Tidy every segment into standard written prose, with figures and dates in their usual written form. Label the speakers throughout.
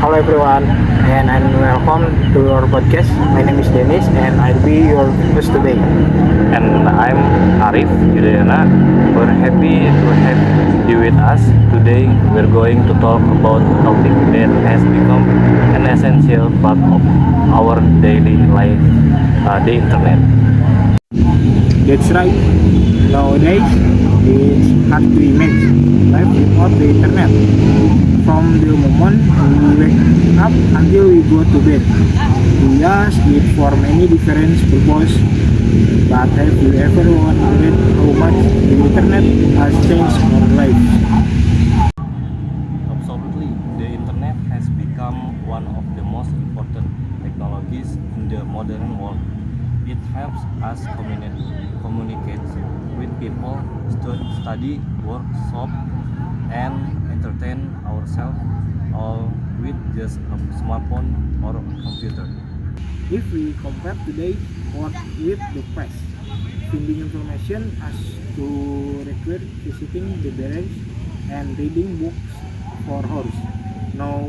Speaker 1: Hello everyone, and welcome to your podcast. My name is Dennis, and I'll be your host today.
Speaker 2: And I'm Arif Yudayana. We're happy to have you with us. Today we're going to talk about a topic that has become an essential part of our daily life, the internet.
Speaker 1: That's right. Nowadays, it's hard to imagine life without the internet. From the moment we wake up until we go to bed, we use it for many different purposes. But have you ever wondered how much the internet has changed our lives?
Speaker 2: Absolutely, the internet has become one of the most important technologies in the modern world. It helps us communicate with people, study, work, shop, and entertain ourselves, all with just a smartphone or a computer.
Speaker 1: If we compare today world with the past, finding information has to require visiting the libraries and reading books for hours. Now,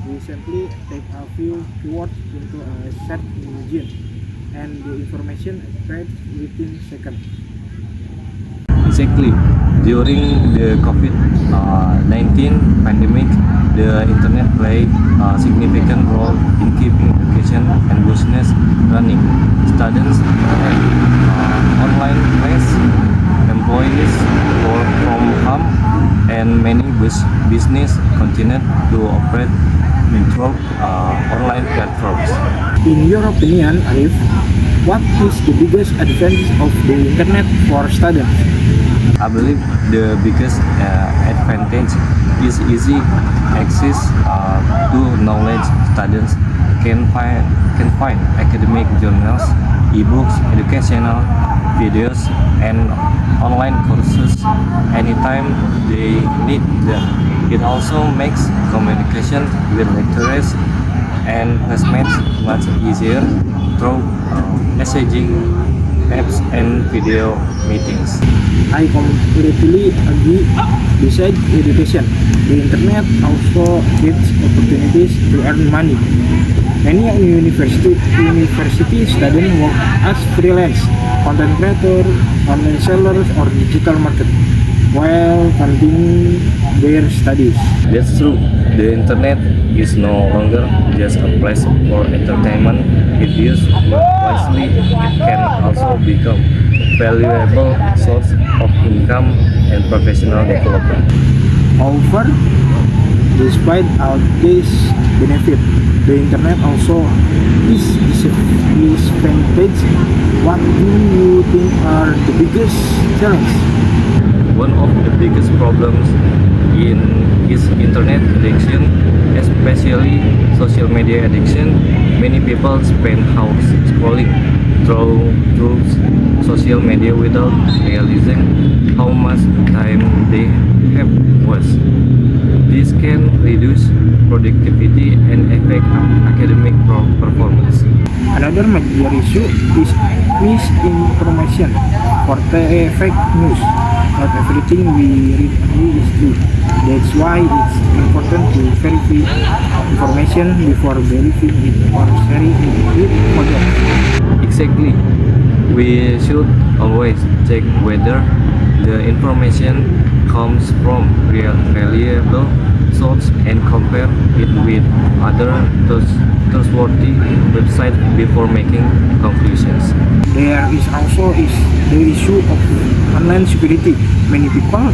Speaker 1: we simply type a few keywords into a search engine, and the information appears within seconds.
Speaker 2: Exactly. During the COVID-19 pandemic, the internet played a significant role in keeping education and business running. Students had online class, employees work from home, and many business continued to operate through online platforms.
Speaker 1: In your opinion, Arif, what is the biggest advantage of the internet for students?
Speaker 2: I believe the biggest advantage is easy access to knowledge. Students can find academic journals, ebooks, educational videos, and online courses anytime they need them. It also makes communication with lecturers and classmates much easier through messaging apps and video meetings.
Speaker 1: I completely agree. Besides education, the internet also gives opportunities to earn money. Many university students work as freelance, content creator, online sellers, or digital market while continuing their studies.
Speaker 2: That's true. The internet is no longer just a place for entertainment. If used wisely, it can also become a valuable source of income and professional development.
Speaker 1: However, despite all these benefits, the internet also is disadvantage. What do you think are the biggest challenges?
Speaker 2: One of the biggest problems is internet addiction, especially social media addiction. Many people spend hours scrolling through social media without realizing how much time they have wasted. This can reduce productivity and affect academic performance.
Speaker 1: Another major issue is misinformation or fake news. Not everything we read is true. That's why it's important to verify information before believing it or sharing it with others.
Speaker 2: Exactly. We should always check whether the information comes from reliable source and compare it with other trustworthy websites before making conclusions.
Speaker 1: There is also the issue of online security. Many people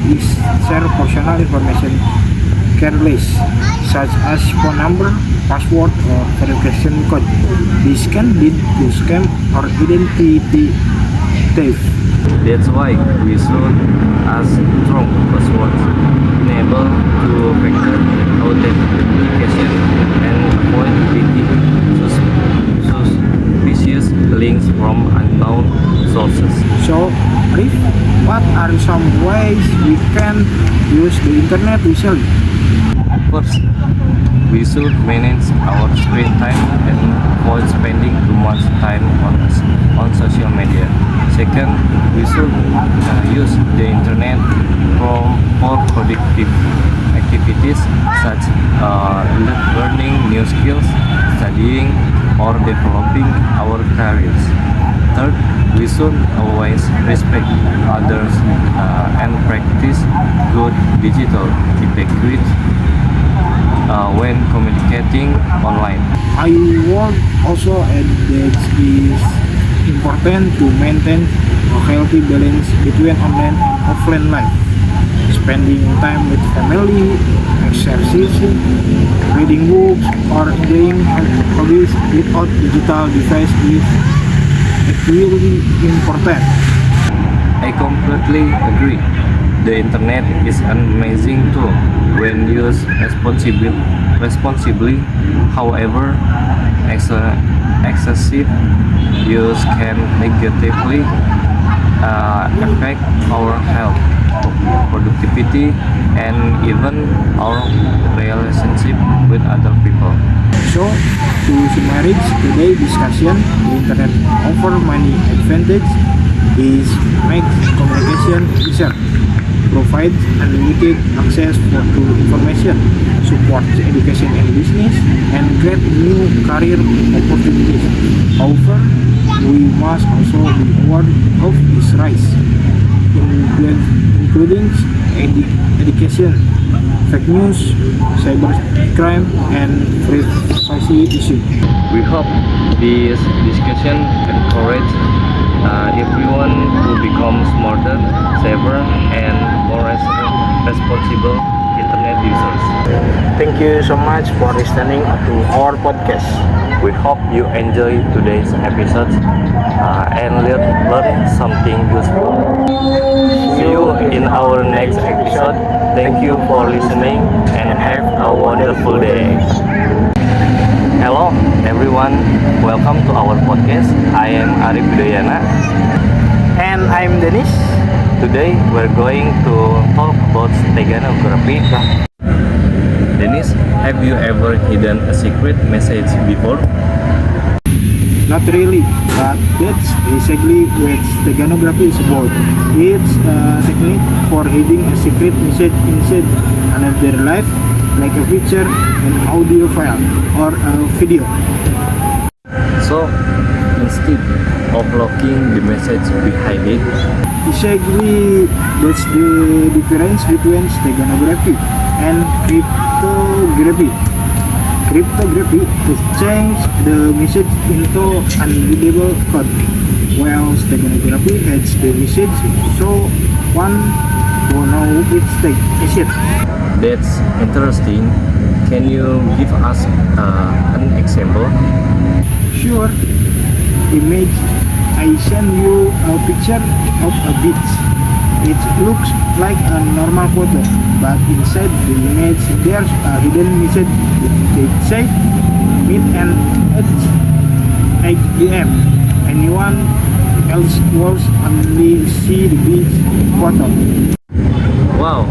Speaker 1: share personal information careless, such as phone number, password, or verification code. This can lead to scam or identity theft.
Speaker 2: That's why we should ask strong passwords, enable two-factor authentication, and avoid clicking suspicious links from unknown sources.
Speaker 1: So, Arif, what are some ways we can use the internet wisely?
Speaker 2: First, we should manage our screen time and avoid spending too much time on social media. Second, we should use the internet for productive activities such learning new skills, studying, or developing our careers. Third, we should always respect others and practice good digital etiquette when communicating online.
Speaker 1: I would also add that it is important to maintain a healthy balance between online and offline life. Spending time with family, exercising, reading books, or enjoying hobbies without digital device is equally important.
Speaker 2: I completely agree. The internet is an amazing tool when used responsibly. However, excessive use can negatively affect our health, productivity, and even our relationship with other people.
Speaker 1: So, to summarize today's discussion, the internet offers many advantages. It makes communication easier, provides unlimited access to information, supports education and business, and create new career opportunities. However, we must also be aware of its rise, including education, fake news, cybercrime, and privacy issues.
Speaker 2: We hope this discussion encourages everyone to become smarter, safer, and more responsible internet users.
Speaker 1: Thank you so much for listening to our podcast.
Speaker 2: We hope you enjoy today's episode and learn something useful. See you in our next episode. Thank you for listening and have a wonderful day. Hello everyone, welcome to our podcast. I am Arif Widayana.
Speaker 1: And I'm Dennis.
Speaker 2: Today we're going to talk about steganography. Dennis, have you ever hidden a secret message before?
Speaker 1: Not really, but that's basically what steganography is about. It's a technique for hiding a secret message inside another life, like a picture, an audio file, or a video.
Speaker 2: So, instead of locking the message behind it,
Speaker 1: Exactly, that's the difference between steganography and cryptography. Cryptography is change the message into unreadable code, while steganography hides the message so one won't know it's it.
Speaker 2: that's interesting. Can you give us an example?
Speaker 1: Sure, image I send you a picture of a beach. It looks like a normal photo, but inside the image there's a hidden message that says meet and HDM. Anyone else will only see the beach photo.
Speaker 2: Wow,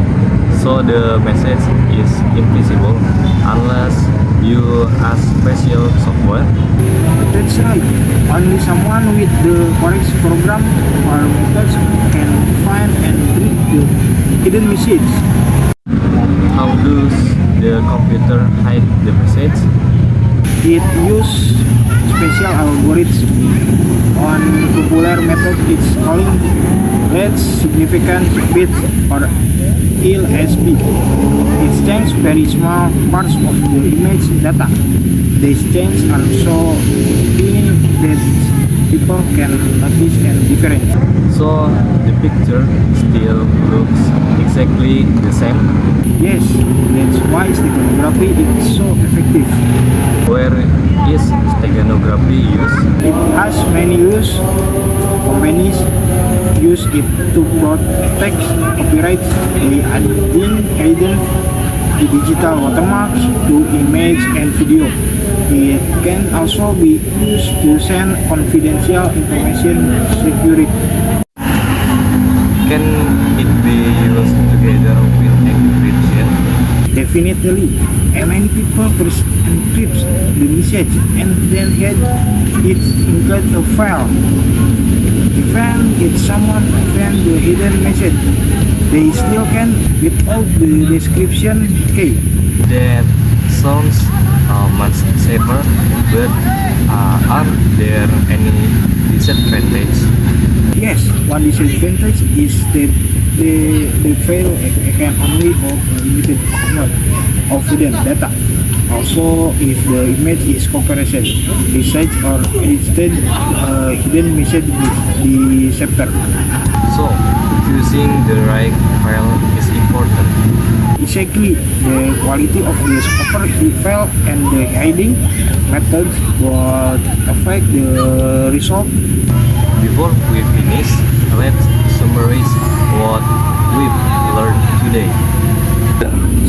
Speaker 2: so the message is invisible unless you ask special software.
Speaker 1: That's right. Only someone with the correct program or methods can find and read the hidden message.
Speaker 2: How does the computer hide the message?
Speaker 1: It uses special algorithms. One popular method is calling Rate Significant Bit or LSB. It changes very small parts of the image data. These changes are so tiny that people can notice and difference.
Speaker 2: So the picture still looks exactly the same.
Speaker 1: Yes, that's why steganography is so effective.
Speaker 2: Where is steganography used?
Speaker 1: It has many uses. Companies use it to protect copyrights by adding hidden digital watermarks to image and video. It can also be used to send confidential information security.
Speaker 2: Can it be used together with encryption?
Speaker 1: Definitely, many people first encrypt the message and then hide it inside a file. Even if someone finds the hidden message, they still can without the description key.
Speaker 2: That sounds much clever, but are there any disadvantages?
Speaker 1: Yes, one disadvantage is that the file can only hold a limited amount of hidden data. Also, if the image is comparison, resize or instead hidden message be separated.
Speaker 2: So, choosing the right file is important.
Speaker 1: Exactly, the quality of the scopper file and the hiding methods would affect the result.
Speaker 2: Before we finish, let's summarize what we've learned today.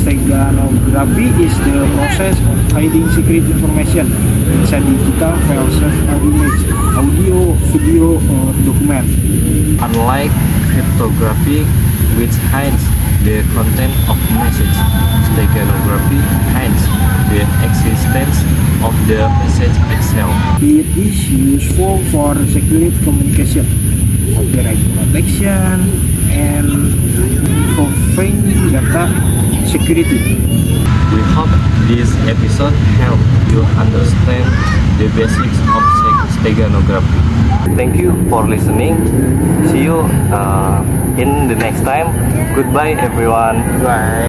Speaker 1: Steganography is the process of hiding secret information inside digital file, such as image, audio, video, or document.
Speaker 2: Unlike cryptography, which hides the content of message, steganography hides the existence of the message itself.
Speaker 1: It is useful for secure communication, copyright protection, and improving data security.
Speaker 2: We hope this episode helped you understand the basics of steganography. Thank you for listening. See you in the next time. Goodbye, everyone.
Speaker 1: Bye.